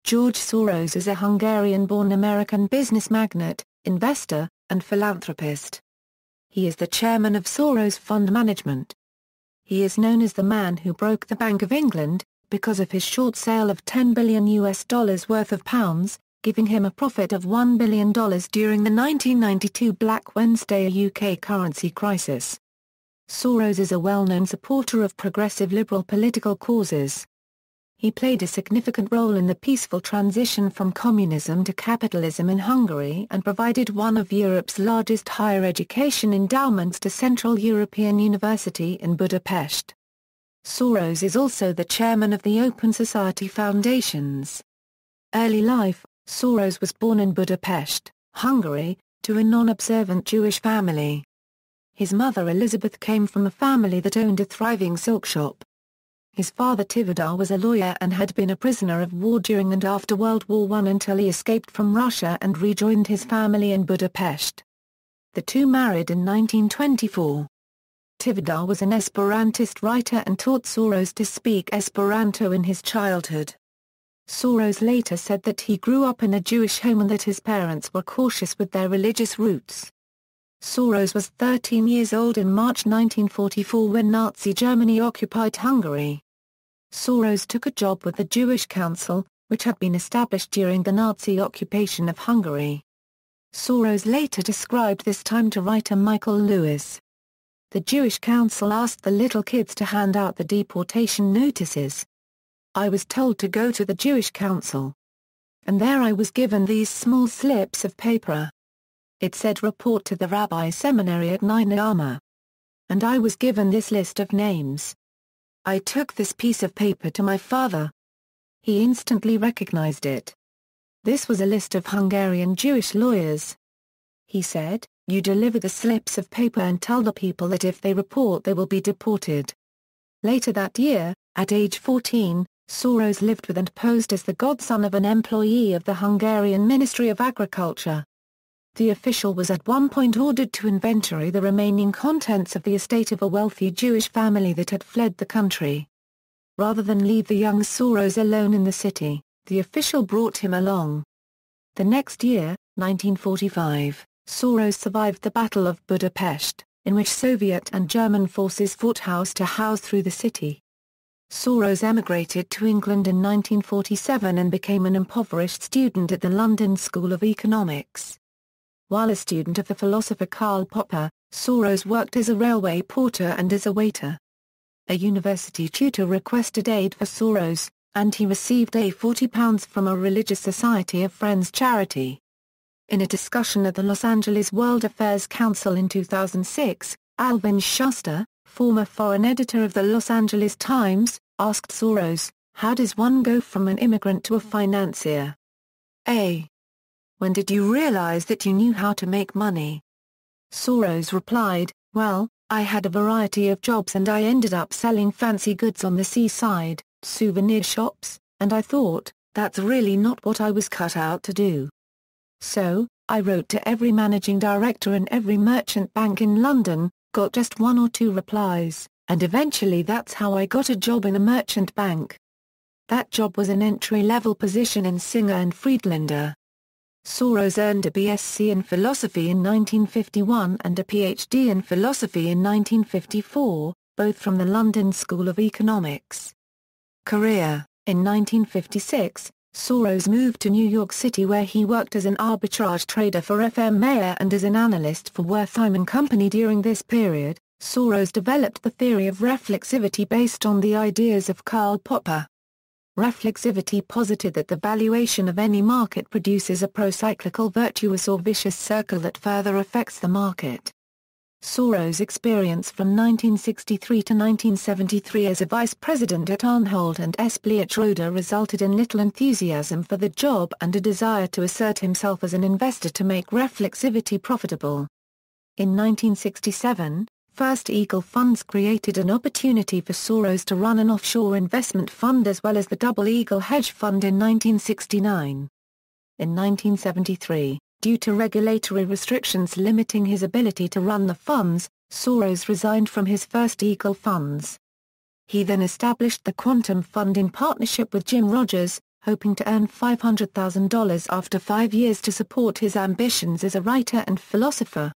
George Soros is a Hungarian-born American business magnate, investor, and philanthropist. He is the chairman of Soros Fund Management. He is known as the man who broke the Bank of England, because of his short sale of $10 billion worth of pounds, giving him a profit of $1 billion during the 1992 Black Wednesday UK currency crisis. Soros is a well-known supporter of progressive liberal political causes. He played a significant role in the peaceful transition from communism to capitalism in Hungary and provided one of Europe's largest higher education endowments to Central European University in Budapest. Soros is also the chairman of the Open Society Foundations. Early life: Soros was born in Budapest, Hungary, to a non-observant Jewish family. His mother Elizabeth came from a family that owned a thriving silk shop. His father Tivadar was a lawyer and had been a prisoner of war during and after World War I until he escaped from Russia and rejoined his family in Budapest. The two married in 1924. Tivadar was an Esperantist writer and taught Soros to speak Esperanto in his childhood. Soros later said that he grew up in a Jewish home and that his parents were cautious with their religious roots. Soros was 13 years old in March 1944 when Nazi Germany occupied Hungary. Soros took a job with the Jewish Council, which had been established during the Nazi occupation of Hungary. Soros later described this time to writer Michael Lewis. The Jewish Council asked the little kids to hand out the deportation notices. I was told to go to the Jewish Council. And there I was given these small slips of paper. It said report to the Rabbi Seminary at Nina. And I was given this list of names. I took this piece of paper to my father. He instantly recognized it. This was a list of Hungarian Jewish lawyers. He said, "You deliver the slips of paper and tell the people that if they report they will be deported." Later that year, at age 14, Soros lived with and posed as the godson of an employee of the Hungarian Ministry of Agriculture. The official was at one point ordered to inventory the remaining contents of the estate of a wealthy Jewish family that had fled the country. Rather than leave the young Soros alone in the city, the official brought him along. The next year, 1945, Soros survived the Battle of Budapest, in which Soviet and German forces fought house to house through the city. Soros emigrated to England in 1947 and became an impoverished student at the London School of Economics. While a student of the philosopher Karl Popper, Soros worked as a railway porter and as a waiter. A university tutor requested aid for Soros, and he received £40 from a Religious Society of Friends charity. In a discussion at the Los Angeles World Affairs Council in 2006, Alvin Shuster, former foreign editor of the Los Angeles Times, asked Soros, "How does one go from an immigrant to a financier? A. When did you realize that you knew how to make money?" Soros replied, "Well, I had a variety of jobs and I ended up selling fancy goods on the seaside, souvenir shops, and I thought, that's really not what I was cut out to do. So, I wrote to every managing director in every merchant bank in London, got just one or two replies, and eventually that's how I got a job in a merchant bank. That job was an entry-level position in Singer & Friedlander." Soros earned a BSc in philosophy in 1951 and a PhD in philosophy in 1954, both from the London School of Economics. Career: in 1956, Soros moved to New York City where he worked as an arbitrage trader for FM Mayer and as an analyst for Wertheim & Company. During this period, Soros developed the theory of reflexivity based on the ideas of Karl Popper. Reflexivity posited that the valuation of any market produces a procyclical virtuous or vicious circle that further affects the market. Soros' experience from 1963 to 1973 as a vice president at Arnhold and Esbliet-Roda resulted in little enthusiasm for the job and a desire to assert himself as an investor to make reflexivity profitable. In 1967, First Eagle Funds created an opportunity for Soros to run an offshore investment fund as well as the Double Eagle Hedge Fund in 1969. In 1973, due to regulatory restrictions limiting his ability to run the funds, Soros resigned from his First Eagle funds. He then established the Quantum Fund in partnership with Jim Rogers, hoping to earn $500,000 after 5 years to support his ambitions as a writer and philosopher.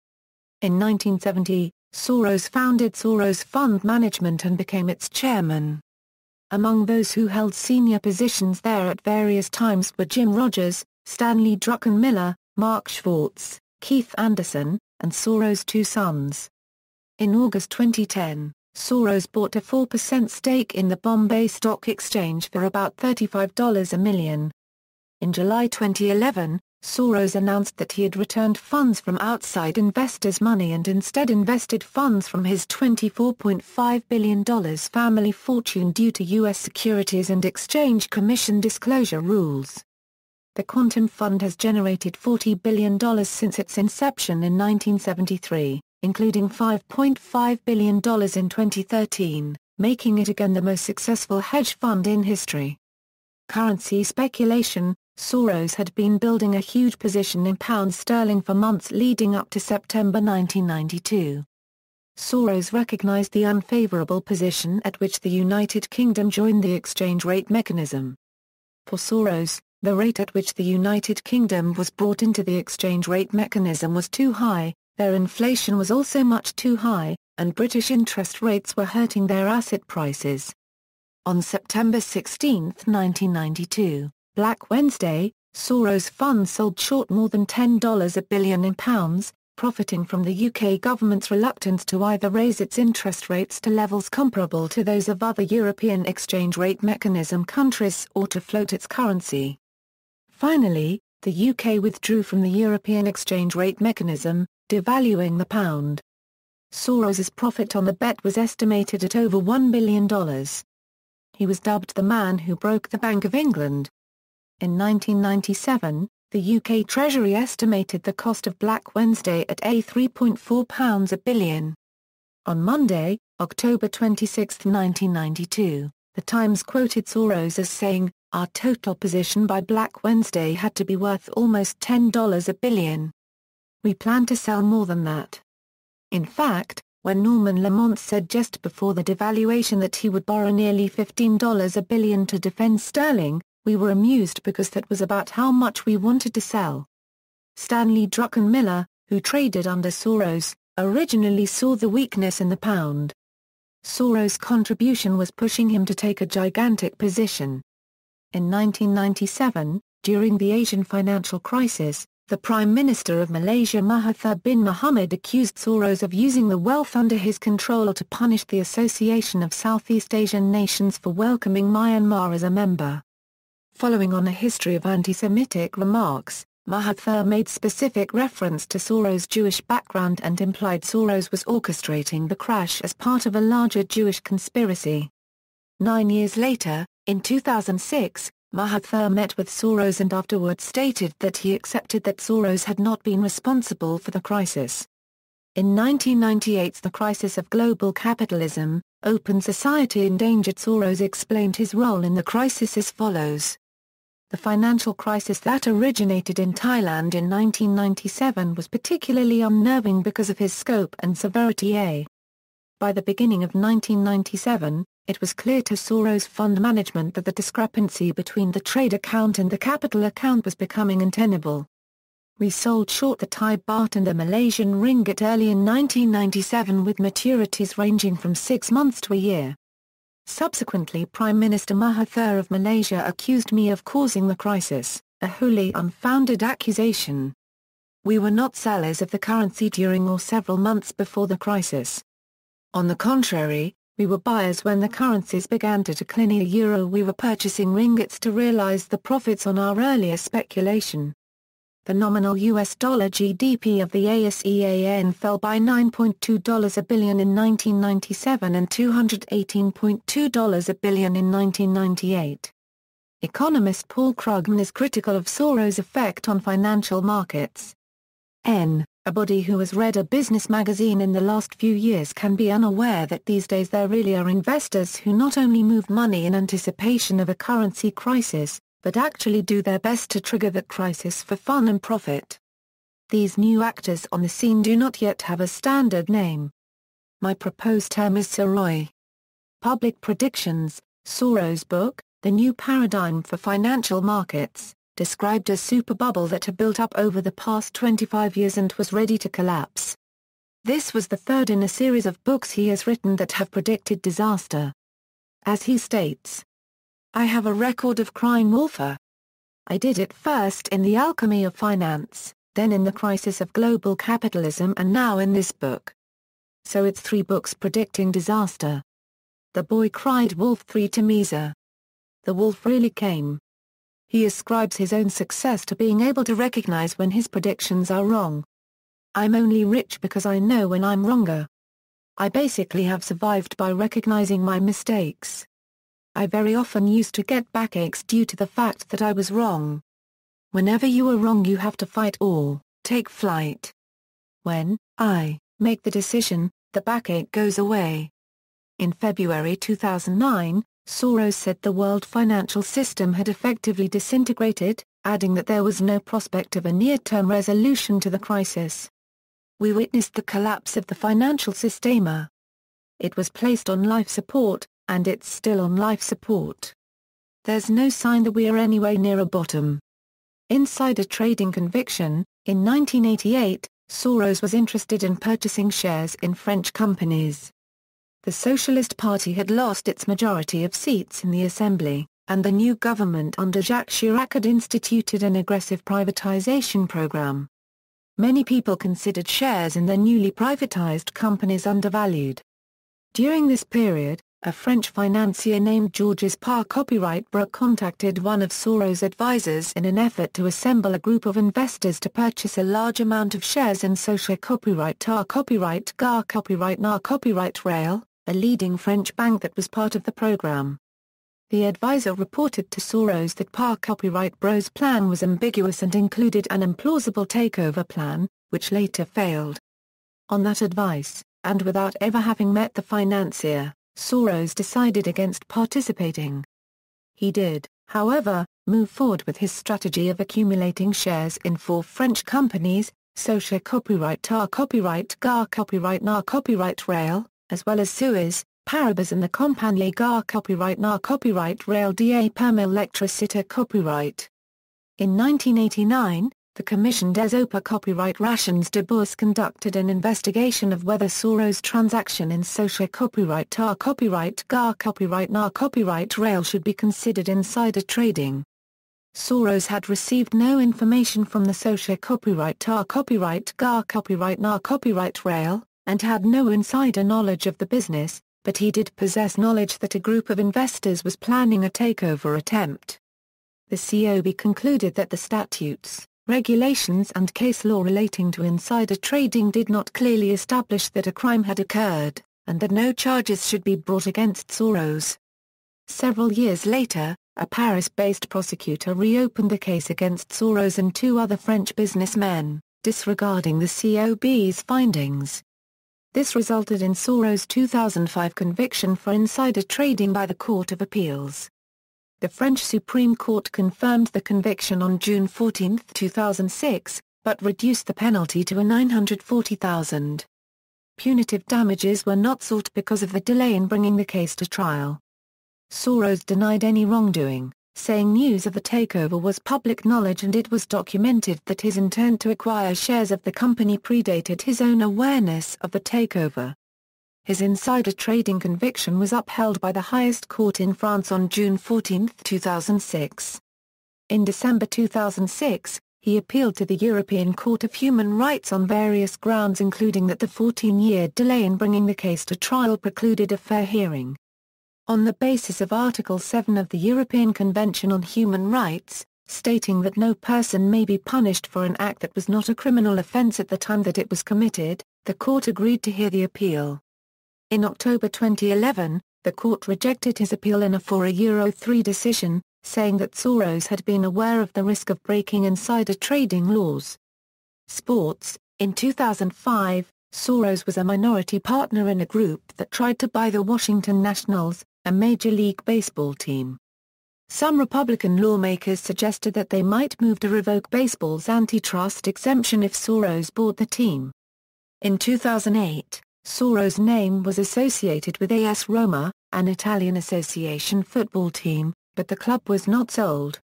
In 1970, Soros founded Soros Fund Management and became its chairman. Among those who held senior positions there at various times were Jim Rogers, Stanley Druckenmiller, Mark Schwartz, Keith Anderson, and Soros' two sons. In August 2010, Soros bought a 4% stake in the Bombay Stock Exchange for about $35 a million. In July 2011, Soros announced that he had returned funds from outside investors' money and instead invested funds from his $24.5 billion family fortune due to U.S. Securities and Exchange Commission disclosure rules. The Quantum Fund has generated $40 billion since its inception in 1973, including $5.5 billion in 2013, making it again the most successful hedge fund in history. Currency speculation. Soros had been building a huge position in pound sterling for months leading up to September 1992. Soros recognized the unfavorable position at which the United Kingdom joined the exchange rate mechanism. For Soros, the rate at which the United Kingdom was brought into the exchange rate mechanism was too high, their inflation was also much too high, and British interest rates were hurting their asset prices. On September 16, 1992, Black Wednesday, Soros Fund sold short more than $10 billion in pounds, profiting from the UK government's reluctance to either raise its interest rates to levels comparable to those of other European exchange rate mechanism countries or to float its currency. Finally, the UK withdrew from the European exchange rate mechanism, devaluing the pound. Soros's profit on the bet was estimated at over $1 billion. He was dubbed the man who broke the Bank of England. In 1997, the UK Treasury estimated the cost of Black Wednesday at £3.4 a billion. On Monday, October 26, 1992, The Times quoted Soros as saying, "Our total position by Black Wednesday had to be worth almost $10 a billion. We plan to sell more than that." In fact, when Norman Lamont said just before the devaluation that he would borrow nearly $15 a billion to defend sterling, we were amused because that was about how much we wanted to sell. Stanley Druckenmiller, who traded under Soros, originally saw the weakness in the pound. Soros' contribution was pushing him to take a gigantic position. In 1997, during the Asian financial crisis, the Prime Minister of Malaysia Mahathir bin Mohamad accused Soros of using the wealth under his control to punish the Association of Southeast Asian Nations for welcoming Myanmar as a member. Following on a history of anti-Semitic remarks, Mahathir made specific reference to Soros' Jewish background and implied Soros was orchestrating the crash as part of a larger Jewish conspiracy. 9 years later, in 2006, Mahathir met with Soros and afterwards stated that he accepted that Soros had not been responsible for the crisis. In 1998's The Crisis of Global Capitalism, Open Society Endangered, Soros explained his role in the crisis as follows. The financial crisis that originated in Thailand in 1997 was particularly unnerving because of his scope and severity. By the beginning of 1997, it was clear to Soros Fund Management that the discrepancy between the trade account and the capital account was becoming untenable. We sold short the Thai baht and the Malaysian ringgit early in 1997 with maturities ranging from 6 months to a year. Subsequently, Prime Minister Mahathir of Malaysia accused me of causing the crisis, a wholly unfounded accusation. We were not sellers of the currency during or several months before the crisis. On the contrary, we were buyers when the currencies began to decline. Euro, we were purchasing ringgits to realize the profits on our earlier speculation. The nominal US dollar GDP of the ASEAN fell by $9.2 billion in 1997 and $218.2 billion in 1998. Economist Paul Krugman is critical of Soros' effect on financial markets. A body who has read a business magazine in the last few years can be unaware that these days there really are investors who not only move money in anticipation of a currency crisis, but actually do their best to trigger the crisis for fun and profit. These new actors on the scene do not yet have a standard name. My proposed term is ʻsɔroʊs. Public predictions. Soros' book, the new paradigm for financial markets, described a super bubble that had built up over the past 25 years and was ready to collapse. This was the third in a series of books he has written that have predicted disaster. As he states, "I have a record of crime warfare. I did it first in The Alchemy of Finance, then in The Crisis of Global Capitalism, and now in this book." So it's 3 books predicting disaster. The boy cried wolf 3 to Mises. The wolf really came. He ascribes his own success to being able to recognize when his predictions are wrong. "I'm only rich because I know when I'm wronger. I basically have survived by recognizing my mistakes. I very often used to get backaches due to the fact that I was wrong. Whenever you are wrong you have to fight or take flight. When I make the decision, the backache goes away." In February 2009, Soros said the world financial system had effectively disintegrated, adding that there was no prospect of a near-term resolution to the crisis. "We witnessed the collapse of the financial system. It was placed on life support, and it's still on life support. There's no sign that we are anywhere near a bottom." Insider trading conviction. In 1988, Soros was interested in purchasing shares in French companies. The Socialist Party had lost its majority of seats in the Assembly, and the new government under Jacques Chirac had instituted an aggressive privatization program. Many people considered shares in the newly privatized companies undervalued. During this period, a French financier named Georges Parr Copyright contacted one of Soros' advisors in an effort to assemble a group of investors to purchase a large amount of shares in Soros Copyright Tar Copyright Gar Copyright Na Copyright Rail, a leading French bank that was part of the program. The advisor reported to Soros that Parr Copyright Bro's plan was ambiguous and included an implausible takeover plan, which later failed. On that advice, and without ever having met the financier, Soros decided against participating. He did, however, move forward with his strategy of accumulating shares in 4 French companies, Soros Copyright Tar Copyright Gar Copyright Na Copyright Rail, as well as Suez, Paribas and the Compagnie Gar Copyright Na Copyright Rail da Perma-Electricité Copyright. In 1989, the Commission des Opérations Copyright Rations de Bourse conducted an investigation of whether Soros' transaction in Soros Copyright Tar Copyright Gar Copyright Na Copyright Rail should be considered insider trading. Soros had received no information from the Soros Copyright Tar Copyright Gar Copyright Na Copyright Rail, and had no insider knowledge of the business, but he did possess knowledge that a group of investors was planning a takeover attempt. The COB concluded that the statutes, regulations and case law relating to insider trading did not clearly establish that a crime had occurred, and that no charges should be brought against Soros. Several years later, a Paris-based prosecutor reopened the case against Soros and 2 other French businessmen, disregarding the COB's findings. This resulted in Soros' 2005 conviction for insider trading by the Court of Appeals. The French Supreme Court confirmed the conviction on June 14, 2006, but reduced the penalty to $940,000. Punitive damages were not sought because of the delay in bringing the case to trial. Soros denied any wrongdoing, saying news of the takeover was public knowledge and it was documented that his intent to acquire shares of the company predated his own awareness of the takeover. His insider trading conviction was upheld by the highest court in France on June 14, 2006. In December 2006, he appealed to the European Court of Human Rights on various grounds including that the 14-year delay in bringing the case to trial precluded a fair hearing. On the basis of Article 7 of the European Convention on Human Rights, stating that no person may be punished for an act that was not a criminal offence at the time that it was committed, the court agreed to hear the appeal. In October 2011, the court rejected his appeal in a 4-3 decision, saying that Soros had been aware of the risk of breaking insider trading laws. Sports. In 2005, Soros was a minority partner in a group that tried to buy the Washington Nationals, a Major League Baseball team. Some Republican lawmakers suggested that they might move to revoke baseball's antitrust exemption if Soros bought the team. In 2008, Soros' name was associated with AS Roma, an Italian association football team, but the club was not sold.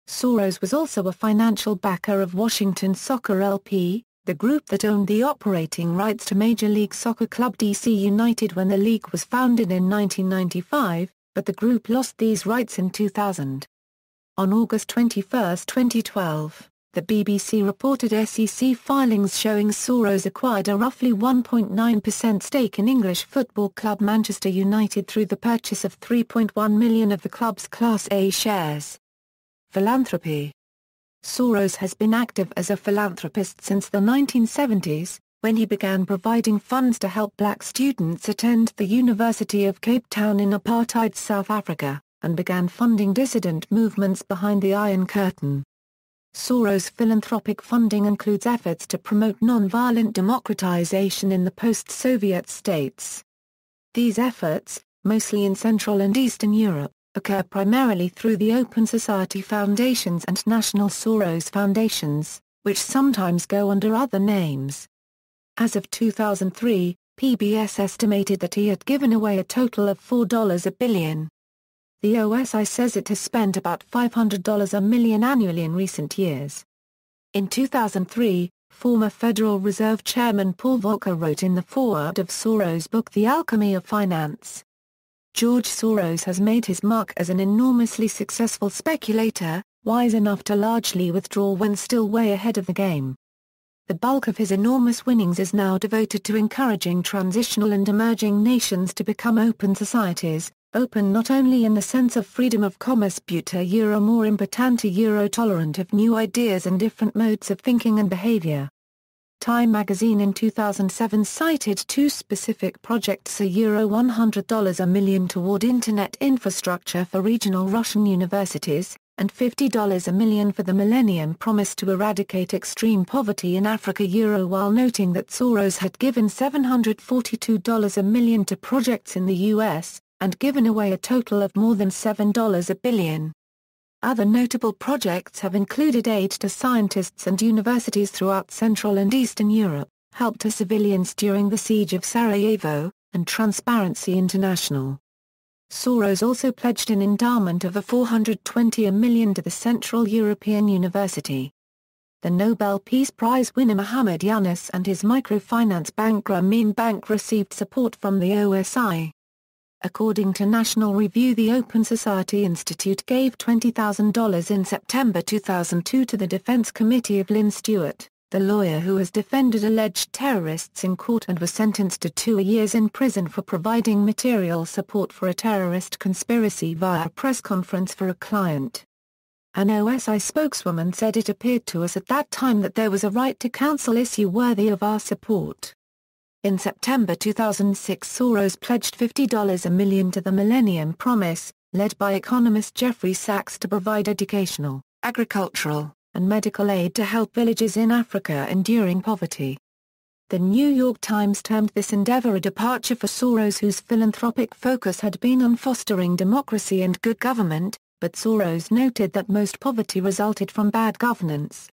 Soros was also a financial backer of Washington Soccer LP, the group that owned the operating rights to Major League Soccer club DC United when the league was founded in 1995, but the group lost these rights in 2000. On August 21, 2012, the BBC reported SEC filings showing Soros acquired a roughly 1.9% stake in English football club Manchester United through the purchase of 3.1 million of the club's Class A shares. Philanthropy. Soros has been active as a philanthropist since the 1970s, when he began providing funds to help black students attend the University of Cape Town in apartheid South Africa, and began funding dissident movements behind the Iron Curtain. Soros' philanthropic funding includes efforts to promote non-violent democratization in the post-Soviet states. These efforts, mostly in Central and Eastern Europe, occur primarily through the Open Society Foundations and National Soros Foundations, which sometimes go under other names. As of 2003, PBS estimated that he had given away a total of $4 billion. The OSI says it has spent about $500 a million annually in recent years. In 2003, former Federal Reserve Chairman Paul Volcker wrote in the foreword of Soros' book The Alchemy of Finance. George Soros has made his mark as an enormously successful speculator, wise enough to largely withdraw when still way ahead of the game. The bulk of his enormous winnings is now devoted to encouraging transitional and emerging nations to become open societies, open not only in the sense of freedom of commerce but more importante tolerant of new ideas and different modes of thinking and behavior. Time magazine in 2007 cited two specific projects: $100 a million toward Internet infrastructure for regional Russian universities, and $50 a million for the Millennium Promise to eradicate extreme poverty in Africa while noting that Soros had given $742 a million to projects in the U.S., and given away a total of more than $7 billion. Other notable projects have included aid to scientists and universities throughout Central and Eastern Europe, help to civilians during the siege of Sarajevo, and Transparency International. Soros also pledged an endowment of $420 million to the Central European University. The Nobel Peace Prize winner Muhammad Yunus and his microfinance bank Grameen Bank received support from the OSI. According to National Review, the Open Society Institute gave $20,000 in September 2002 to the Defense Committee of Lynn Stewart, the lawyer who has defended alleged terrorists in court and was sentenced to 2 years in prison for providing material support for a terrorist conspiracy via a press conference for a client. An OSI spokeswoman said, "It appeared to us at that time that there was a right to counsel issue worthy of our support." In September 2006, Soros pledged $50 a million to the Millennium Promise, led by economist Jeffrey Sachs, to provide educational, agricultural, and medical aid to help villages in Africa enduring poverty. The New York Times termed this endeavor a departure for Soros, whose philanthropic focus had been on fostering democracy and good government, but Soros noted that most poverty resulted from bad governance.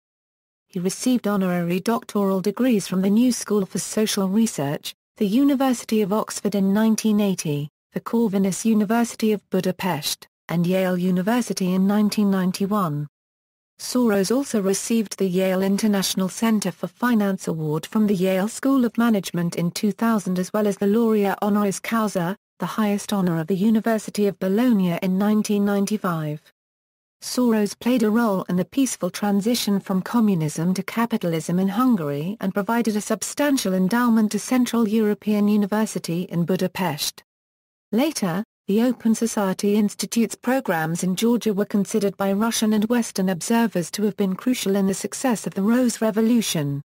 He received honorary doctoral degrees from the New School for Social Research, the University of Oxford in 1980, the Corvinus University of Budapest, and Yale University in 1991. Soros also received the Yale International Center for Finance Award from the Yale School of Management in 2000, as well as the Laurea Honoris Causa, the highest honor of the University of Bologna, in 1995. Soros played a role in the peaceful transition from communism to capitalism in Hungary and provided a substantial endowment to Central European University in Budapest. Later, the Open Society Institute's programs in Georgia were considered by Russian and Western observers to have been crucial in the success of the Rose Revolution.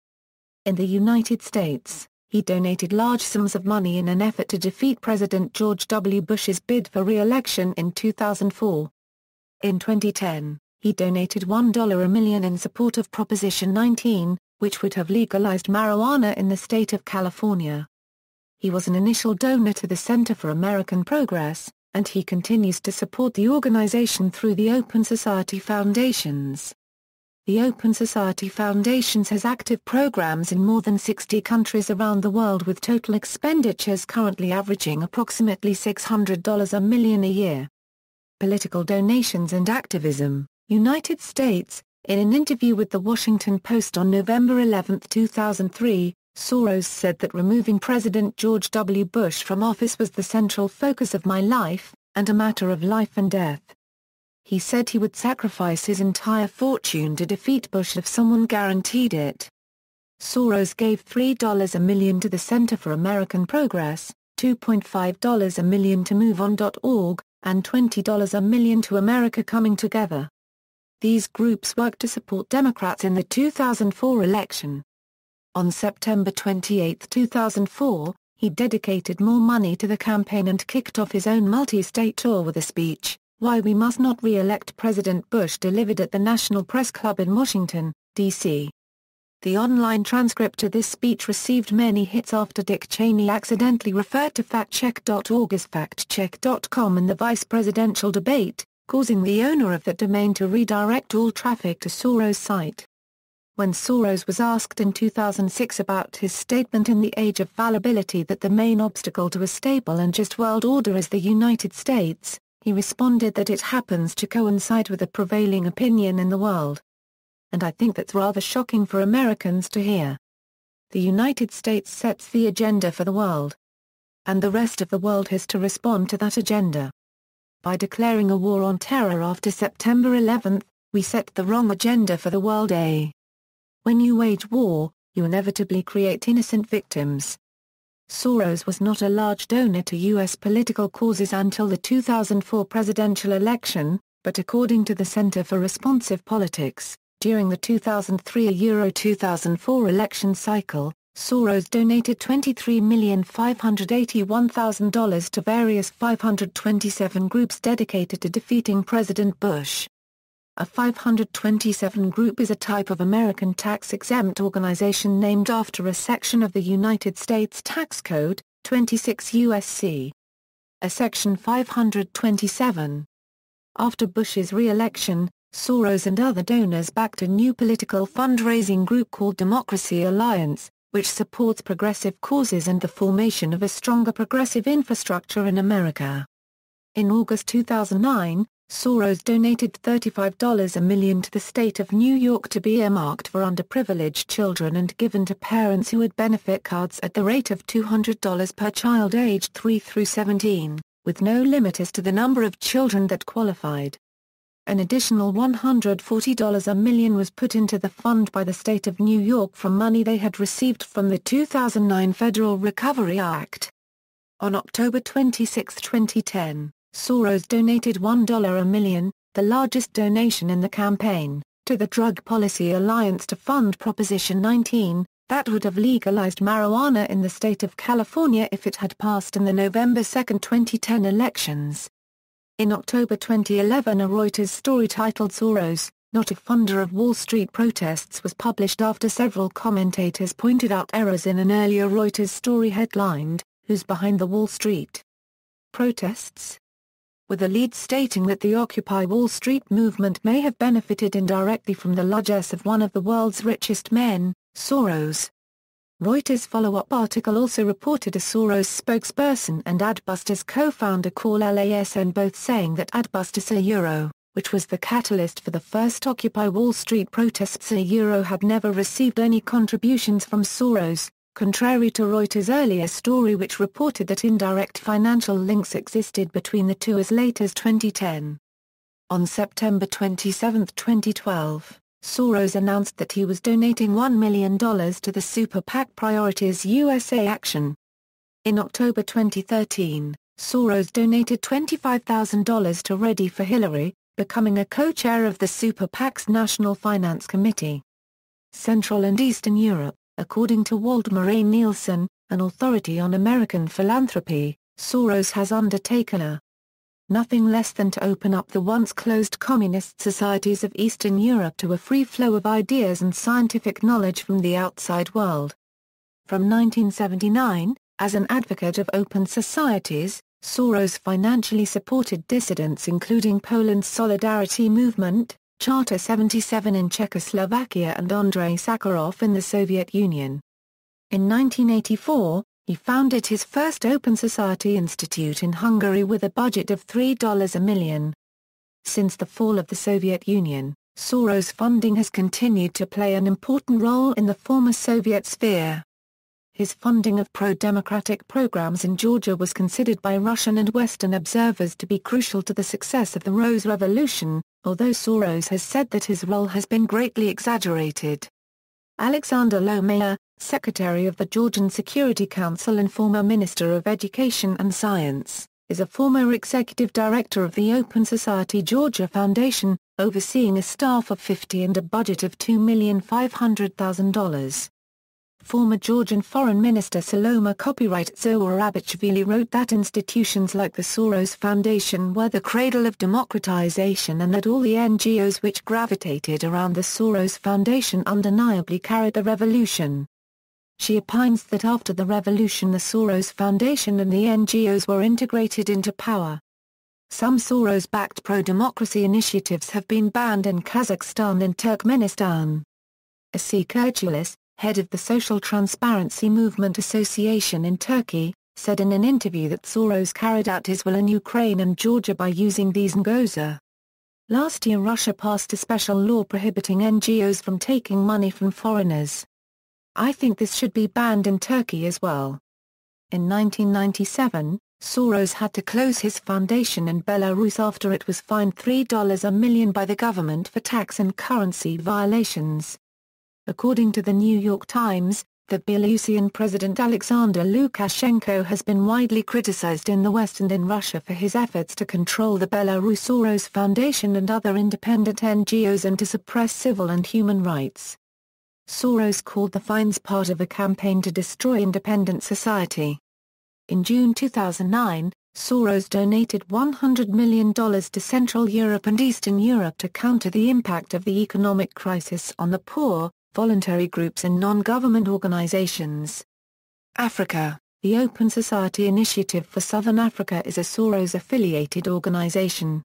In the United States, he donated large sums of money in an effort to defeat President George W. Bush's bid for re-election in 2004. In 2010, he donated $1 a million in support of Proposition 19, which would have legalized marijuana in the state of California. He was an initial donor to the Center for American Progress, and he continues to support the organization through the Open Society Foundations. The Open Society Foundations has active programs in more than 60 countries around the world, with total expenditures currently averaging approximately $600 a million a year. Political Donations and Activism, United States. In an interview with The Washington Post on November 11, 2003, Soros said that removing President George W. Bush from office was the central focus of my life, and a matter of life and death. He said he would sacrifice his entire fortune to defeat Bush if someone guaranteed it. Soros gave $3 a million to the Center for American Progress, $2.5 a million to MoveOn.org, and $20 a million to America Coming Together. These groups worked to support Democrats in the 2004 election. On September 28, 2004, he dedicated more money to the campaign and kicked off his own multi-state tour with a speech, "Why We Must Not Re-elect President Bush," delivered at the National Press Club in Washington, D.C. The online transcript to this speech received many hits after Dick Cheney accidentally referred to factcheck.org as factcheck.com in the vice presidential debate, causing the owner of the domain to redirect all traffic to Soros' site. When Soros was asked in 2006 about his statement in the Age of Fallibility that the main obstacle to a stable and just world order is the United States, he responded that it happens to coincide with the prevailing opinion in the world. And I think that's rather shocking for Americans to hear. The United States sets the agenda for the world. And the rest of the world has to respond to that agenda. By declaring a war on terror after September 11, we set the wrong agenda for the world. When you wage war, you inevitably create innocent victims. Soros was not a large donor to U.S. political causes until the 2004 presidential election, but according to the Center for Responsive Politics, during the 2003-2004 election cycle, Soros donated $23,581,000 to various 527 groups dedicated to defeating President Bush. A 527 group is a type of American tax-exempt organization named after a section of the United States Tax Code, 26 U.S.C. A Section 527. After Bush's re-election, Soros and other donors backed a new political fundraising group called Democracy Alliance, which supports progressive causes and the formation of a stronger progressive infrastructure in America. In August 2009, Soros donated $35 a million to the state of New York to be earmarked for underprivileged children and given to parents who had benefit cards at the rate of $200 per child aged 3 through 17, with no limit as to the number of children that qualified. An additional $140 a million was put into the fund by the state of New York from money they had received from the 2009 Federal Recovery Act. On October 26, 2010, Soros donated $1 a million, the largest donation in the campaign, to the Drug Policy Alliance to fund Proposition 19, that would have legalized marijuana in the state of California if it had passed in the November 2, 2010 elections. In October 2011, a Reuters story titled "Soros, Not a Funder of Wall Street Protests" was published after several commentators pointed out errors in an earlier Reuters story headlined, "Who's Behind the Wall Street Protests?" with a lead stating that the Occupy Wall Street movement may have benefited indirectly from the largesse of one of the world's richest men, Soros. Reuters' follow-up article also reported a Soros spokesperson and Adbusters co-founder call LASN both saying that Adbusters which was the catalyst for the first Occupy Wall Street protests had never received any contributions from Soros, contrary to Reuters' earlier story which reported that indirect financial links existed between the two as late as 2010. On September 27, 2012, Soros announced that he was donating $1 million to the Super PAC Priorities USA Action. In October 2013, Soros donated $25,000 to Ready for Hillary, becoming a co-chair of the Super PAC's National Finance Committee. Central and Eastern Europe, according to Waldemar A. Nielsen, an authority on American philanthropy, Soros has undertaken nothing less than to open up the once closed communist societies of Eastern Europe to a free flow of ideas and scientific knowledge from the outside world. From 1979, as an advocate of open societies, Soros financially supported dissidents including Poland's Solidarity Movement, Charter 77 in Czechoslovakia and Andrei Sakharov in the Soviet Union. In 1984, he founded his first Open Society Institute in Hungary with a budget of $3 a million, Since the fall of the Soviet Union, Soros funding has continued to play an important role in the former Soviet sphere. His funding of pro-democratic programs in Georgia was considered by Russian and Western observers to be crucial to the success of the Rose Revolution, although Soros has said that his role has been greatly exaggerated. Alexander Lohmeyer, Secretary of the Georgian Security Council and former Minister of Education and Science, is a former executive director of the Open Society Georgia Foundation, overseeing a staff of 50 and a budget of $2,500,000. Former Georgian Foreign Minister Saloma Țăorobișvili wrote that institutions like the Soros Foundation were the cradle of democratization and that all the NGOs which gravitated around the Soros Foundation undeniably carried the revolution. She opines that after the revolution the Soros Foundation and the NGOs were integrated into power. Some Soros-backed pro-democracy initiatives have been banned in Kazakhstan and Turkmenistan. Asi Kurtulus, head of the Social Transparency Movement Association in Turkey, said in an interview that Soros carried out his will in Ukraine and Georgia by using these NGOs. Last year Russia passed a special law prohibiting NGOs from taking money from foreigners. I think this should be banned in Turkey as well. In 1997, Soros had to close his foundation in Belarus after it was fined $3 million by the government for tax and currency violations. According to the New York Times, the Belarusian President Alexander Lukashenko has been widely criticized in the West and in Russia for his efforts to control the Belarus Soros Foundation and other independent NGOs and to suppress civil and human rights. Soros called the fines part of a campaign to destroy independent society. In June 2009, Soros donated $100 million to Central Europe and Eastern Europe to counter the impact of the economic crisis on the poor, voluntary groups and non-government organizations. Africa, the Open Society Initiative for Southern Africa is a Soros-affiliated organization.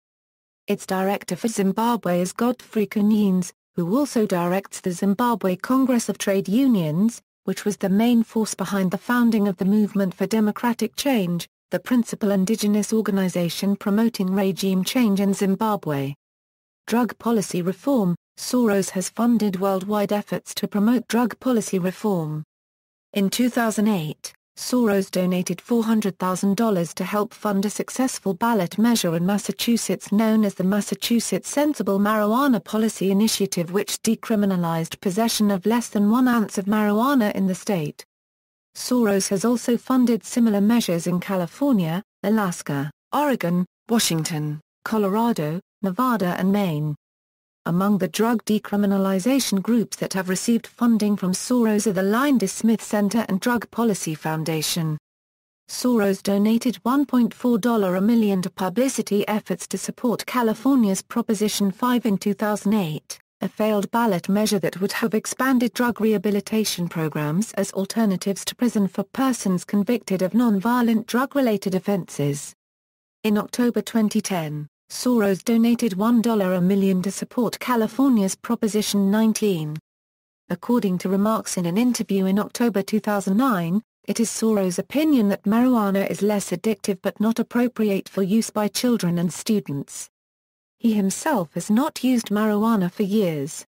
Its director for Zimbabwe is Godfrey Kunins, who also directs the Zimbabwe Congress of Trade Unions, which was the main force behind the founding of the Movement for Democratic Change, the principal indigenous organization promoting regime change in Zimbabwe. Drug policy reform. Soros has funded worldwide efforts to promote drug policy reform. In 2008, Soros donated $400,000 to help fund a successful ballot measure in Massachusetts known as the Massachusetts Sensible Marijuana Policy Initiative, which decriminalized possession of less than 1 ounce of marijuana in the state. Soros has also funded similar measures in California, Alaska, Oregon, Washington, Colorado, Nevada and Maine. Among the drug decriminalization groups that have received funding from Soros are the Linda Smith Center and Drug Policy Foundation. Soros donated $1.4 million to publicity efforts to support California's Proposition 5 in 2008, a failed ballot measure that would have expanded drug rehabilitation programs as alternatives to prison for persons convicted of non-violent drug-related offenses. In October 2010, Soros donated $1 million to support California's Proposition 19. According to remarks in an interview in October 2009, it is Soros' opinion that marijuana is less addictive but not appropriate for use by children and students. He himself has not used marijuana for years.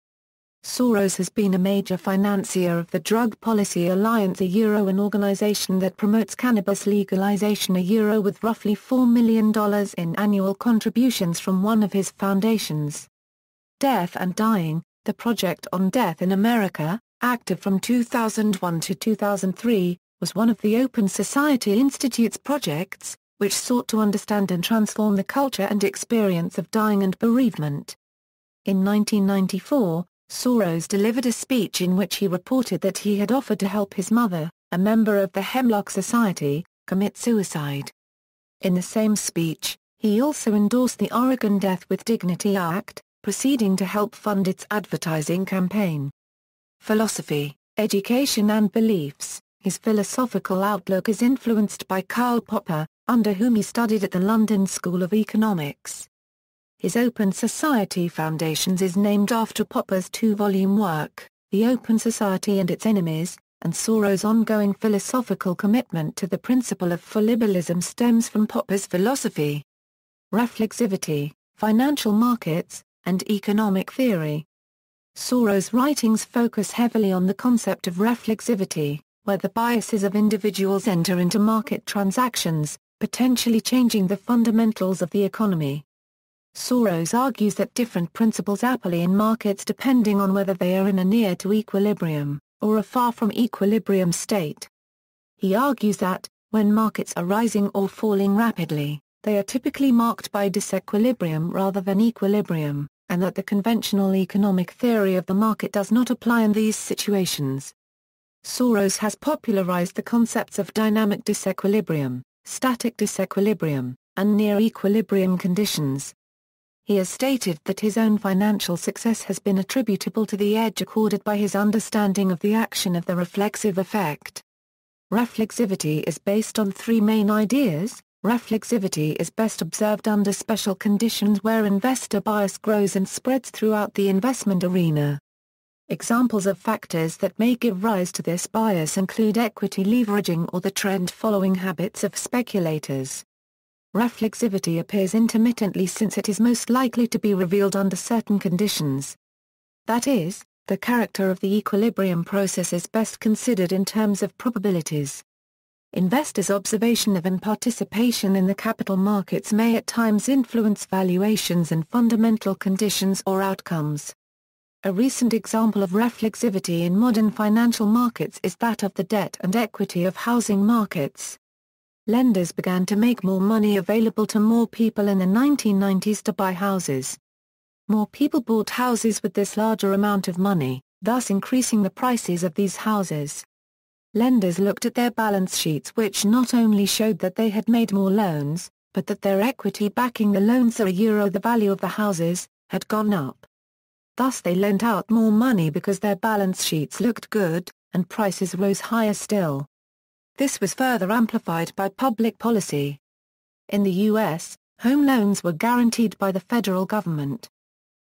Soros has been a major financier of the Drug Policy Alliance, an organization that promotes cannabis legalization, with roughly $4 million in annual contributions from one of his foundations. Death and Dying, the Project on Death in America, active from 2001 to 2003, was one of the Open Society Institute's projects, which sought to understand and transform the culture and experience of dying and bereavement. In 1994, Soros delivered a speech in which he reported that he had offered to help his mother, a member of the Hemlock Society, commit suicide. In the same speech, he also endorsed the Oregon Death with Dignity Act, proceeding to help fund its advertising campaign. Philosophy, education and beliefs. His philosophical outlook is influenced by Karl Popper, under whom he studied at the London School of Economics. His Open Society Foundations is named after Popper's 2-volume work, The Open Society and Its Enemies, and Soros' ongoing philosophical commitment to the principle of liberalism stems from Popper's philosophy. Reflexivity, financial markets, and economic theory. Soros' writings focus heavily on the concept of reflexivity, where the biases of individuals enter into market transactions, potentially changing the fundamentals of the economy. Soros argues that different principles apply in markets depending on whether they are in a near to equilibrium, or a far from equilibrium state. He argues that, when markets are rising or falling rapidly, they are typically marked by disequilibrium rather than equilibrium, and that the conventional economic theory of the market does not apply in these situations. Soros has popularized the concepts of dynamic disequilibrium, static disequilibrium, and near equilibrium conditions. He has stated that his own financial success has been attributable to the edge accorded by his understanding of the action of the reflexive effect. Reflexivity is based on three main ideas. Reflexivity is best observed under special conditions where investor bias grows and spreads throughout the investment arena. Examples of factors that may give rise to this bias include equity leveraging or the trend-following habits of speculators. Reflexivity appears intermittently since it is most likely to be revealed under certain conditions. That is, the character of the equilibrium process is best considered in terms of probabilities. Investors' observation of and participation in the capital markets may at times influence valuations and fundamental conditions or outcomes. A recent example of reflexivity in modern financial markets is that of the debt and equity of housing markets. Lenders began to make more money available to more people in the 1990s to buy houses. More people bought houses with this larger amount of money, thus increasing the prices of these houses. Lenders looked at their balance sheets, which not only showed that they had made more loans, but that their equity backing the loans, the value of the houses, had gone up. Thus they lent out more money because their balance sheets looked good, and prices rose higher still. This was further amplified by public policy. In the U.S., home loans were guaranteed by the federal government.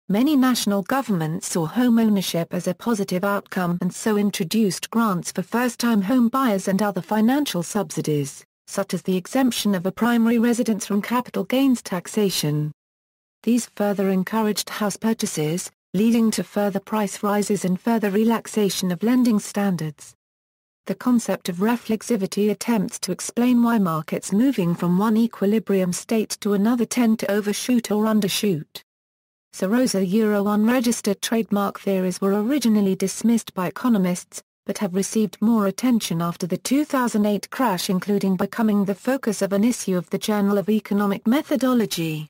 Many national governments saw home ownership as a positive outcome and so introduced grants for first-time home buyers and other financial subsidies, such as the exemption of a primary residence from capital gains taxation. These further encouraged house purchases, leading to further price rises and further relaxation of lending standards. The concept of reflexivity attempts to explain why markets moving from one equilibrium state to another tend to overshoot or undershoot. Soros unregistered trademark theories were originally dismissed by economists, but have received more attention after the 2008 crash, including becoming the focus of an issue of the Journal of Economic Methodology.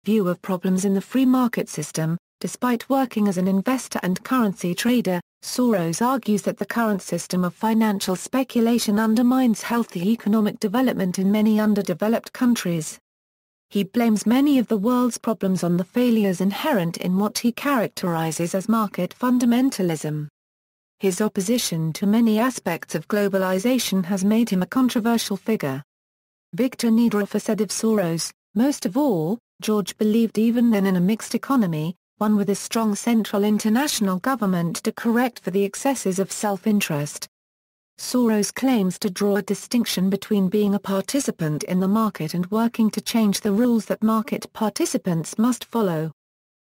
View of problems in the free market system. Despite working as an investor and currency trader, Soros argues that the current system of financial speculation undermines healthy economic development in many underdeveloped countries. He blames many of the world's problems on the failures inherent in what he characterizes as market fundamentalism. His opposition to many aspects of globalization has made him a controversial figure. Victor Niedorfer said of Soros, "Most of all, George believed even then in a mixed economy, one with a strong central international government to correct for the excesses of self-interest." Soros claims to draw a distinction between being a participant in the market and working to change the rules that market participants must follow.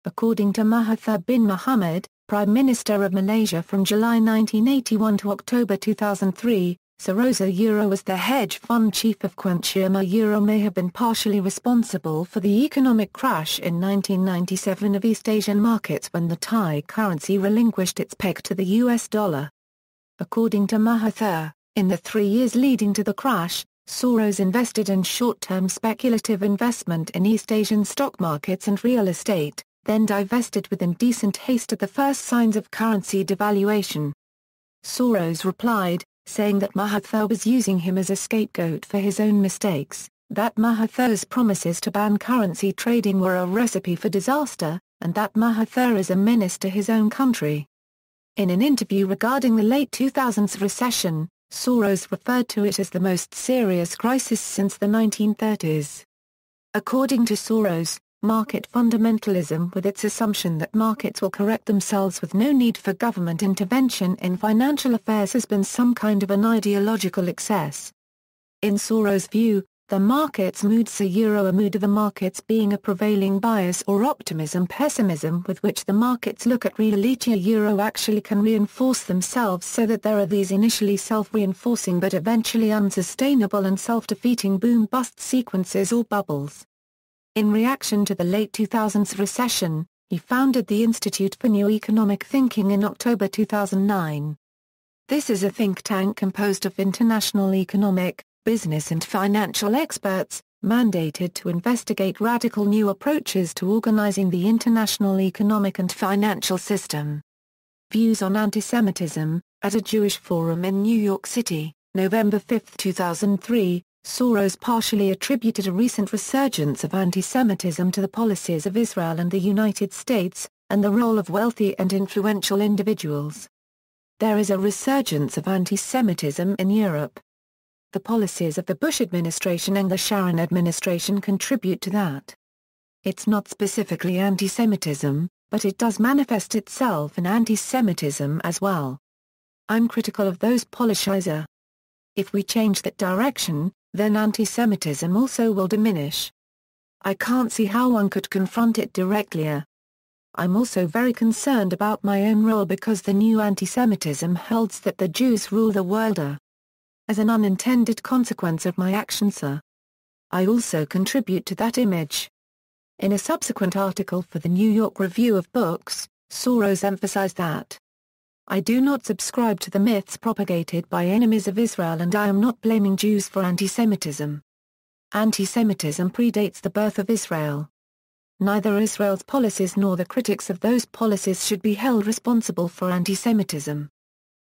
According to Mahathir bin Mohamad, Prime Minister of Malaysia from July 1981 to October 2003, Soros was the hedge fund chief of Quantium may have been partially responsible for the economic crash in 1997 of East Asian markets when the Thai currency relinquished its peg to the US dollar. According to Mahathir, in the 3 years leading to the crash, Soros invested in short-term speculative investment in East Asian stock markets and real estate, then divested with indecent haste at the first signs of currency devaluation. Soros replied, saying that Mahathir was using him as a scapegoat for his own mistakes, that Mahathir's promises to ban currency trading were a recipe for disaster, and that Mahathir is a menace to his own country. In an interview regarding the late 2000s recession, Soros referred to it as the most serious crisis since the 1930s. According to Soros, market fundamentalism, with its assumption that markets will correct themselves with no need for government intervention in financial affairs, has been some kind of an ideological excess. In Soros' view, the market's moods a mood of the markets being a prevailing bias or optimism-pessimism with which the markets look at reality actually can reinforce themselves so that there are these initially self-reinforcing but eventually unsustainable and self-defeating boom-bust sequences or bubbles. In reaction to the late 2000s recession, he founded the Institute for New Economic Thinking in October 2009. This is a think tank composed of international economic, business and financial experts, mandated to investigate radical new approaches to organizing the international economic and financial system. Views on anti-Semitism, at a Jewish forum in New York City, November 5, 2003, Soros partially attributed a recent resurgence of anti-Semitism to the policies of Israel and the United States, and the role of wealthy and influential individuals. There is a resurgence of anti-Semitism in Europe. The policies of the Bush administration and the Sharon administration contribute to that. It's not specifically anti-Semitism, but it does manifest itself in anti-Semitism as well. I'm critical of those policies. If we change that direction, then anti-Semitism also will diminish. I can't see how one could confront it directly. I'm also very concerned about my own role because the new anti-Semitism holds that the Jews rule the world. As an unintended consequence of my actions. I also contribute to that image. In a subsequent article for the New York Review of Books, Soros emphasized that I do not subscribe to the myths propagated by enemies of Israel and I am not blaming Jews for anti-Semitism. Anti-Semitism predates the birth of Israel. Neither Israel's policies nor the critics of those policies should be held responsible for anti-Semitism.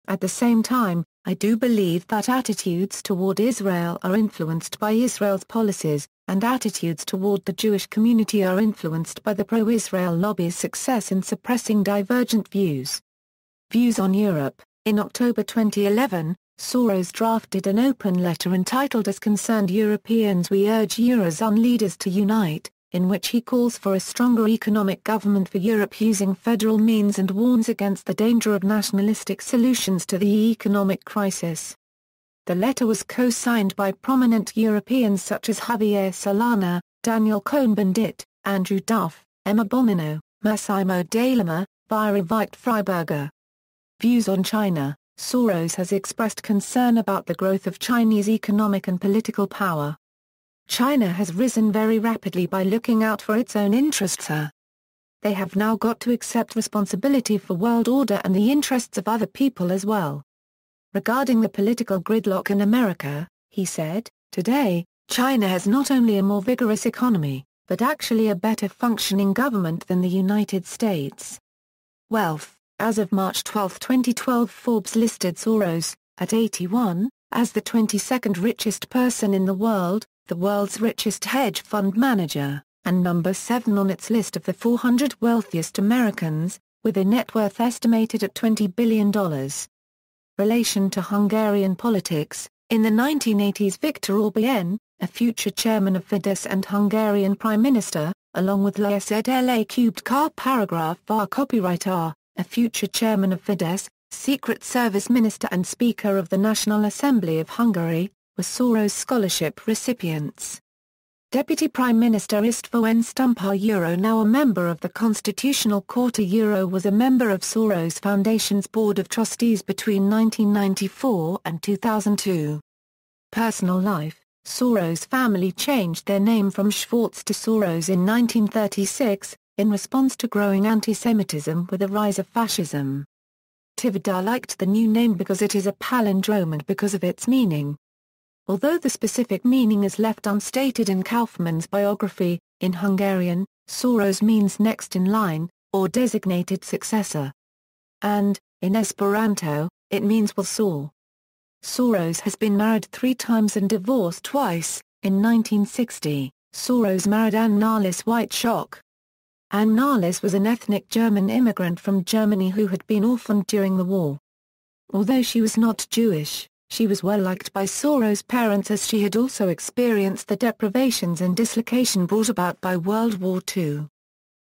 At the same time, I do believe that attitudes toward Israel are influenced by Israel's policies, and attitudes toward the Jewish community are influenced by the pro-Israel lobby's success in suppressing divergent views. Views on Europe. In October 2011, Soros drafted an open letter entitled As Concerned Europeans We Urge Eurozone Leaders to Unite, in which he calls for a stronger economic government for Europe using federal means and warns against the danger of nationalistic solutions to the economic crisis. The letter was co-signed by prominent Europeans such as Javier Solana, Daniel Cohn-Bendit, Andrew Duff, Emma Bonino, Massimo D'Alema, Vira Veit-Freiberger. Views on China. Soros has expressed concern about the growth of Chinese economic and political power. China has risen very rapidly by looking out for its own interests. They have now got to accept responsibility for world order and the interests of other people as well. Regarding the political gridlock in America, he said, today, China has not only a more vigorous economy, but actually a better functioning government than the United States. Wealth. As of March 12, 2012, Forbes listed Soros, at 81, as the 22nd richest person in the world's richest hedge fund manager, and number 7 on its list of the 400 wealthiest Americans, with a net worth estimated at $20 billion. Relation to Hungarian politics. In the 1980s, Viktor Orbán, a future chairman of Fidesz and Hungarian Prime Minister, along with László paragraph var copyright R, a future chairman of Fidesz, Secret Service Minister and Speaker of the National Assembly of Hungary, were Soros Scholarship recipients. Deputy Prime Minister István Stumpar now a member of the Constitutional Court was a member of Soros Foundation's Board of Trustees between 1994 and 2002. Personal life. Soros family changed their name from Schwartz to Soros in 1936, in response to growing anti-Semitism with the rise of fascism. Tivadar liked the new name because it is a palindrome and because of its meaning. Although the specific meaning is left unstated in Kaufmann's biography, in Hungarian, Soros means next in line, or designated successor. And, in Esperanto, it means will soar. Soros has been married 3 times and divorced twice. In 1960, Soros married Anne Nahles Whiteshock. Anne Nahles was an ethnic German immigrant from Germany who had been orphaned during the war. Although she was not Jewish, she was well liked by Soros' parents as she had also experienced the deprivations and dislocation brought about by World War II.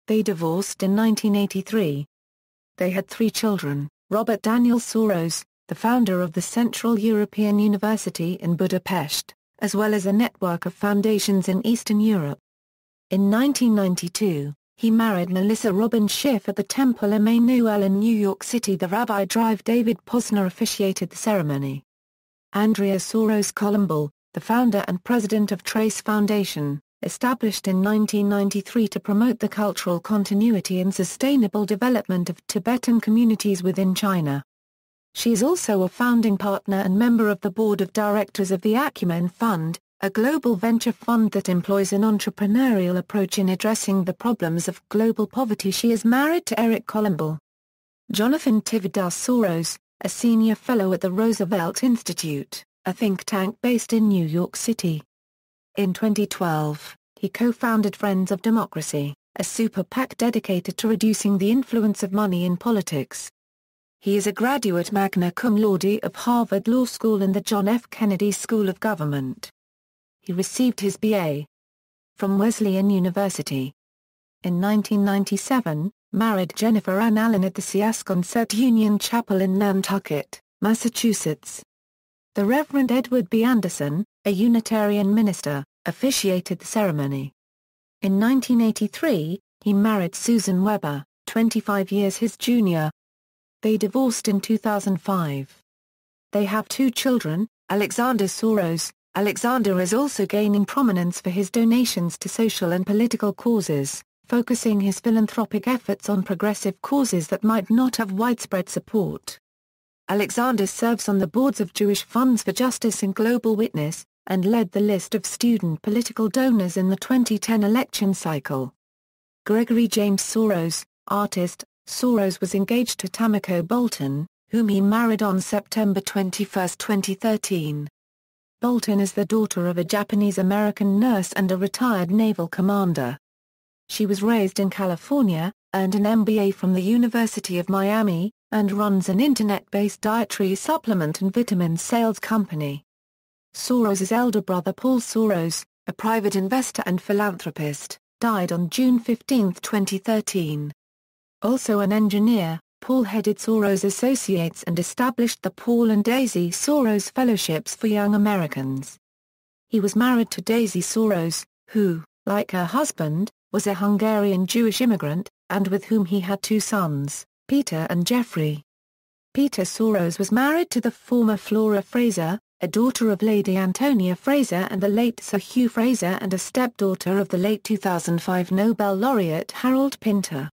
They divorced in 1983. They had 3 children: Robert Daniel Soros, the founder of the Central European University in Budapest, as well as a network of foundations in Eastern Europe. In 1992, he married Melissa Robin Schiff at the Temple Emmanuel in New York City. The Rabbi Drive David Posner officiated the ceremony. Andrea Soros Columbal, the founder and president of Trace Foundation, established in 1993 to promote the cultural continuity and sustainable development of Tibetan communities within China. She is also a founding partner and member of the board of directors of the Acumen Fund, a global venture fund that employs an entrepreneurial approach in addressing the problems of global poverty. She is married to Eric Columbal. Jonathan Tividas Soros, a senior fellow at the Roosevelt Institute, a think tank based in New York City. In 2012, he co-founded Friends of Democracy, a super PAC dedicated to reducing the influence of money in politics. He is a graduate magna cum laude of Harvard Law School and the John F. Kennedy School of Government. He received his B.A. from Wesleyan University. In 1997, married Jennifer Ann Allen at the Siasconset Union Chapel in Nantucket, Massachusetts. The Reverend Edward B. Anderson, a Unitarian minister, officiated the ceremony. In 1983, he married Susan Weber, 25 years his junior. They divorced in 2005. They have 2 children, Alexander Soros. Alexander is also gaining prominence for his donations to social and political causes, focusing his philanthropic efforts on progressive causes that might not have widespread support. Alexander serves on the boards of Jewish Funds for Justice and Global Witness, and led the list of student political donors in the 2010 election cycle. Gregory James Soros, artist. Soros was engaged to Tamiko Bolton, whom he married on September 21, 2013. Bolton is the daughter of a Japanese-American nurse and a retired naval commander. She was raised in California, earned an MBA from the University of Miami, and runs an internet-based dietary supplement and vitamin sales company. Soros' elder brother Paul Soros, a private investor and philanthropist, died on June 15, 2013. Also an engineer, Paul headed Soros Associates and established the Paul and Daisy Soros Fellowships for Young Americans. He was married to Daisy Soros, who, like her husband, was a Hungarian Jewish immigrant, and with whom he had 2 sons, Peter and Jeffrey. Peter Soros was married to the former Flora Fraser, a daughter of Lady Antonia Fraser and the late Sir Hugh Fraser, and a stepdaughter of the late 2005 Nobel laureate Harold Pinter.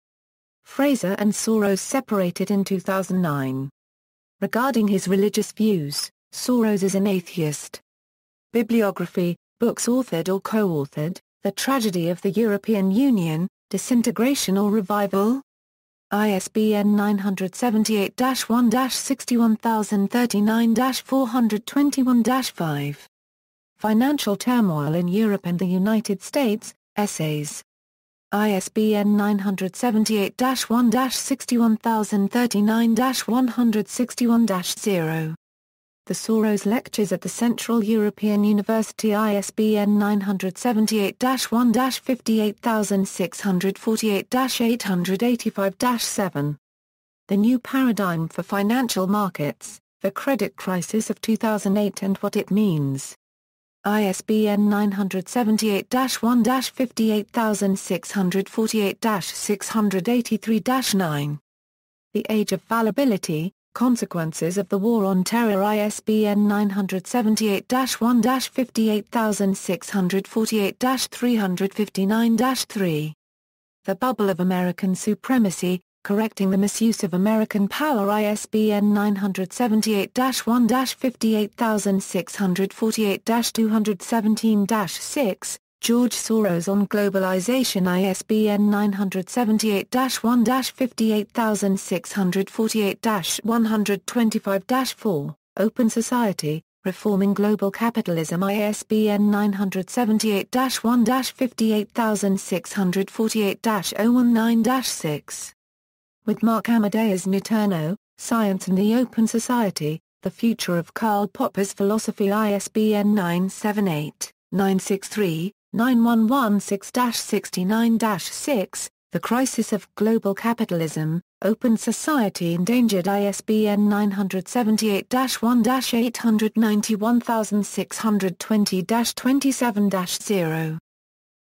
Fraser and Soros separated in 2009. Regarding his religious views, Soros is an atheist. Bibliography, books authored or co-authored, The Tragedy of the European Union, Disintegration or Revival? ISBN 978-1-61039-421-5. Financial Turmoil in Europe and the United States, Essays. ISBN 978-1-61039-161-0. The Soros Lectures at the Central European University. ISBN 978-58648-885-7. The New Paradigm for Financial Markets, The Credit Crisis of 2008 and What It Means. ISBN 978-1-58648-683-9. The Age of Fallibility, Consequences of the War on Terror. ISBN 978-1-58648-359-3. The Bubble of American Supremacy, Correcting the Misuse of American Power. ISBN 978-1-58648-217-6, George Soros on Globalization. ISBN 978-1-58648-125-4, Open Society, Reforming Global Capitalism. ISBN 978-1-58648-019-6. With Mark Amadeus Nuterno, Science and the Open Society, The Future of Karl Popper's Philosophy. ISBN 978-963-9116-69-6, The Crisis of Global Capitalism, Open Society Endangered ISBN 978-1-891620-27-0.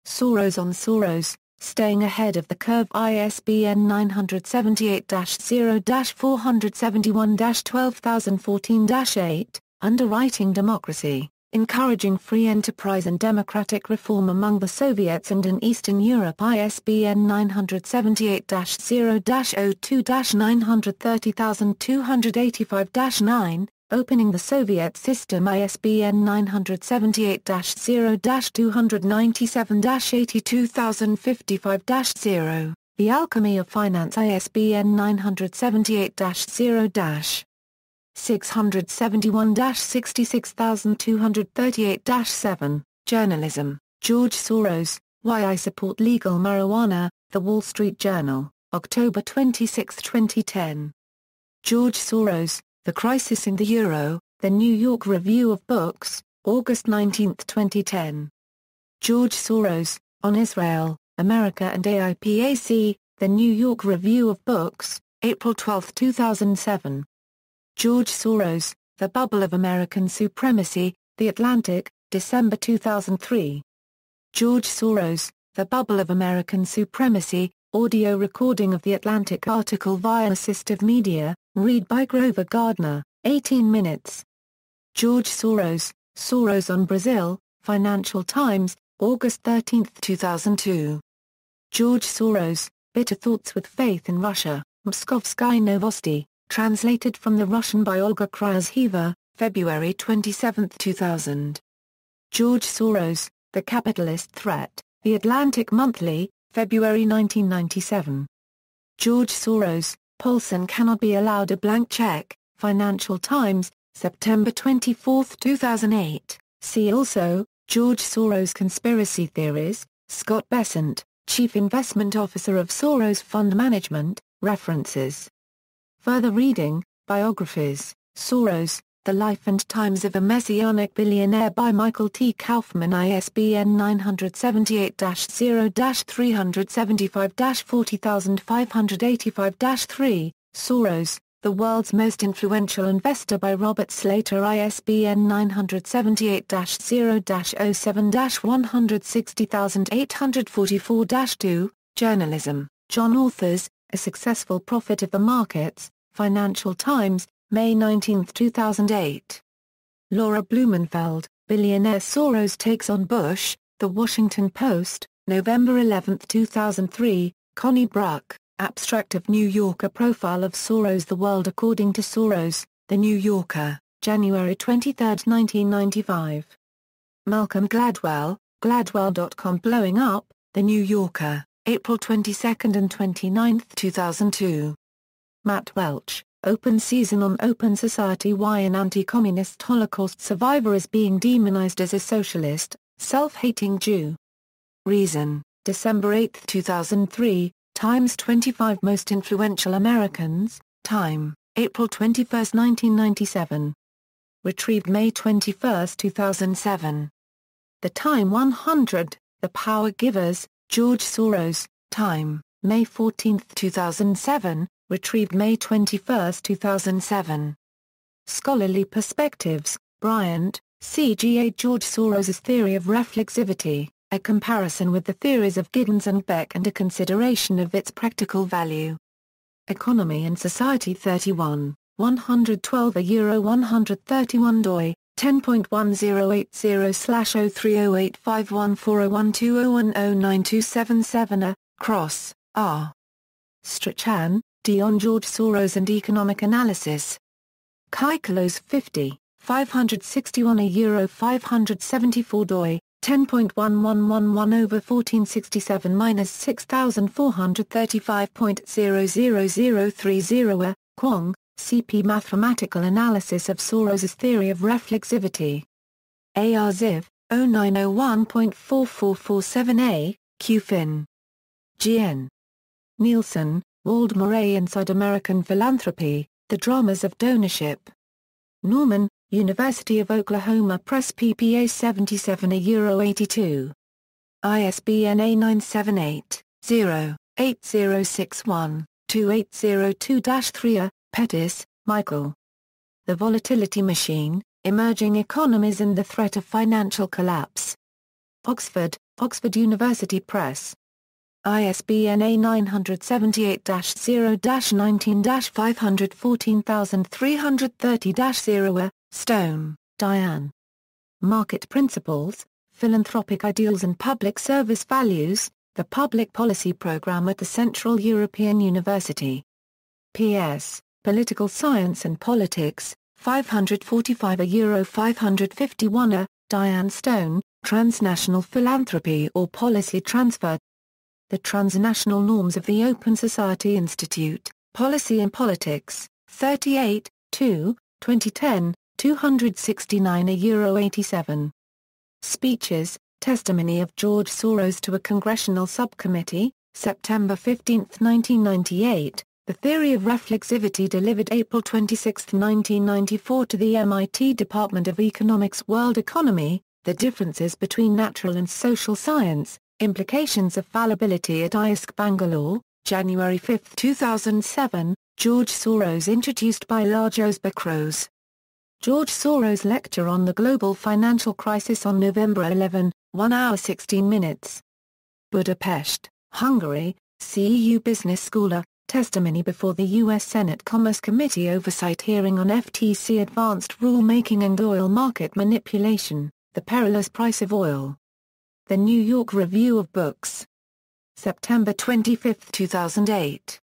Soros on Soros, Staying Ahead of the Curve ISBN 978-0-471-12014-8, Underwriting Democracy, Encouraging Free Enterprise and Democratic Reform Among the Soviets and in Eastern Europe ISBN 978-0-02-930285-9, Opening the Soviet System ISBN 978-0-297-82055-0, The Alchemy of Finance ISBN 978-0- 671-66238-7, Journalism, George Soros, Why I Support Legal Marijuana, The Wall Street Journal, October 26, 2010. George Soros, The Crisis in the Euro, The New York Review of Books, August 19, 2010. George Soros, On Israel, America and AIPAC, The New York Review of Books, April 12, 2007. George Soros, The Bubble of American Supremacy, The Atlantic, December 2003. George Soros, The Bubble of American Supremacy, audio recording of The Atlantic article via assistive media, read by Grover Gardner, 18 minutes. George Soros, Soros on Brazil, Financial Times, August 13, 2002. George Soros, Bitter Thoughts with Faith in Russia, Moskovskaya Novosti. Translated from the Russian by Olga Kryazheva, February 27, 2000. George Soros, The Capitalist Threat, The Atlantic Monthly, February 1997. George Soros, Paulson Cannot Be Allowed a Blank Check, Financial Times, September 24, 2008. See also, George Soros Conspiracy Theories, Scott Bessent, Chief Investment Officer of Soros Fund Management, references. Further reading, Biographies, Soros, The Life and Times of a Messianic Billionaire by Michael T. Kaufman ISBN 978-0-375-40585-3, Soros, The World's Most Influential Investor by Robert Slater ISBN 978-0-07-160844-2, Journalism, John Authors, A Successful Prophet of the Markets, Financial Times, May 19, 2008. Laura Blumenfeld, Billionaire Soros Takes on Bush, The Washington Post, November 11, 2003, Connie Bruck, Abstract of New Yorker Profile of Soros The World According to Soros, The New Yorker, January 23, 1995. Malcolm Gladwell, Gladwell.com Blowing Up, The New Yorker, April 22 and 29, 2002. Matt Welch, Open Season on Open Society Why an Anti-Communist Holocaust Survivor is Being Demonized as a Socialist, Self-Hating Jew. Reason, December 8, 2003, Times 25 Most Influential Americans, Time, April 21, 1997. Retrieved May 21, 2007. The Time 100, The Power Givers, George Soros, Time, May 14, 2007, retrieved May 21, 2007. Scholarly Perspectives, Bryant, C.G.A. George Soros's Theory of Reflexivity, A Comparison with the Theories of Giddens and Beck and a Consideration of its Practical Value. Economy and Society 31, 112 131 doi, 10.1080/03085140120109277 Cross, R. Strachan, Dion George Soros and Economic Analysis. Kaikalos 50, 561 €574 doi, 10.1111/1467-6435.00030 Kwong, C.P. Mathematical Analysis of Soros's Theory of Reflexivity. A.R. Ziv, 0901.4447a, Q. Fin. G.N. Nielsen, Wald Murray Inside American Philanthropy, The Dramas of Donorship. Norman, University of Oklahoma Press PPA 77 €82. ISBN A978-0-8061. 2802-3. Pettis, Michael. The Volatility Machine, Emerging Economies and the Threat of Financial Collapse. Oxford, Oxford University Press. ISBN A978-0-19-514330-. Stone, Diane. Market Principles, Philanthropic Ideals and Public Service Values, the Public Policy Programme at the Central European University. P.S. Political Science and Politics, 545 Euro 551 Diane Stone, Transnational Philanthropy or Policy Transfer. The Transnational Norms of the Open Society Institute, Policy and Politics, 38, 2, 2010, 269 Euro 87. Speeches, Testimony of George Soros to a Congressional Subcommittee, September 15, 1998, The Theory of Reflexivity delivered April 26, 1994 to the MIT Department of Economics World Economy, The Differences Between Natural and Social Science, Implications of Fallibility at IISc Bangalore, January 5, 2007, George Soros introduced by Lajos Bakros. George Soros lecture on the global financial crisis on November 11, 1 hour 16 minutes. Budapest, Hungary, CEU Business Scholar, testimony before the U.S. Senate Commerce Committee oversight hearing on FTC advanced rulemaking and oil market manipulation, the perilous price of oil. The New York Review of Books. September 25, 2008.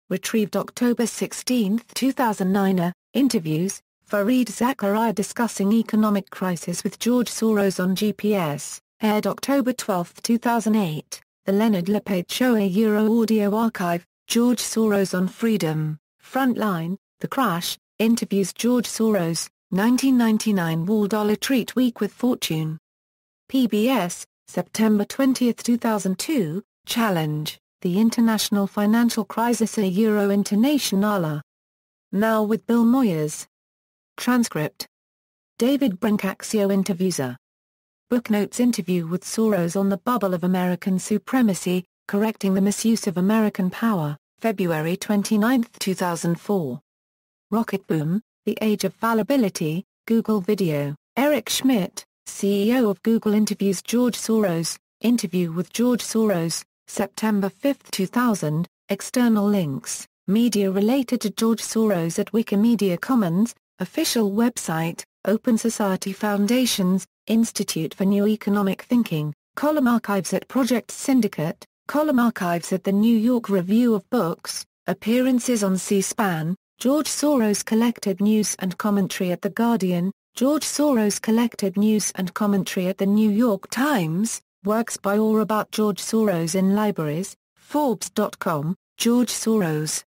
Retrieved October 16, 2009. Interviews, Fareed Zakaria discussing economic crisis with George Soros on GPS, aired October 12, 2008. The Leonard Lepage Show. Euro Audio Archive, George Soros on Freedom, Frontline, The Crash, interviews George Soros, 1999 Wall Dollar Treat Week with Fortune. PBS, September 20, 2002, Challenge, The International Financial Crisis. Euro Internationale. Now with Bill Moyers. Transcript. David Brancaccio interviews a Booknotes interview with Soros on the bubble of American supremacy, correcting the misuse of American power, February 29, 2004. Rocket Boom, The Age of Fallibility, Google Video, Eric Schmidt, CEO of Google interviews George Soros, interview with George Soros, September 5, 2000, external links, media related to George Soros at Wikimedia Commons, official website, Open Society Foundations, Institute for New Economic Thinking, column archives at Project Syndicate, column archives at the New York Review of Books, appearances on C-SPAN, George Soros collected news and commentary at The Guardian, George Soros collected news and commentary at The New York Times, works by or about George Soros in libraries, Forbes.com, George Soros,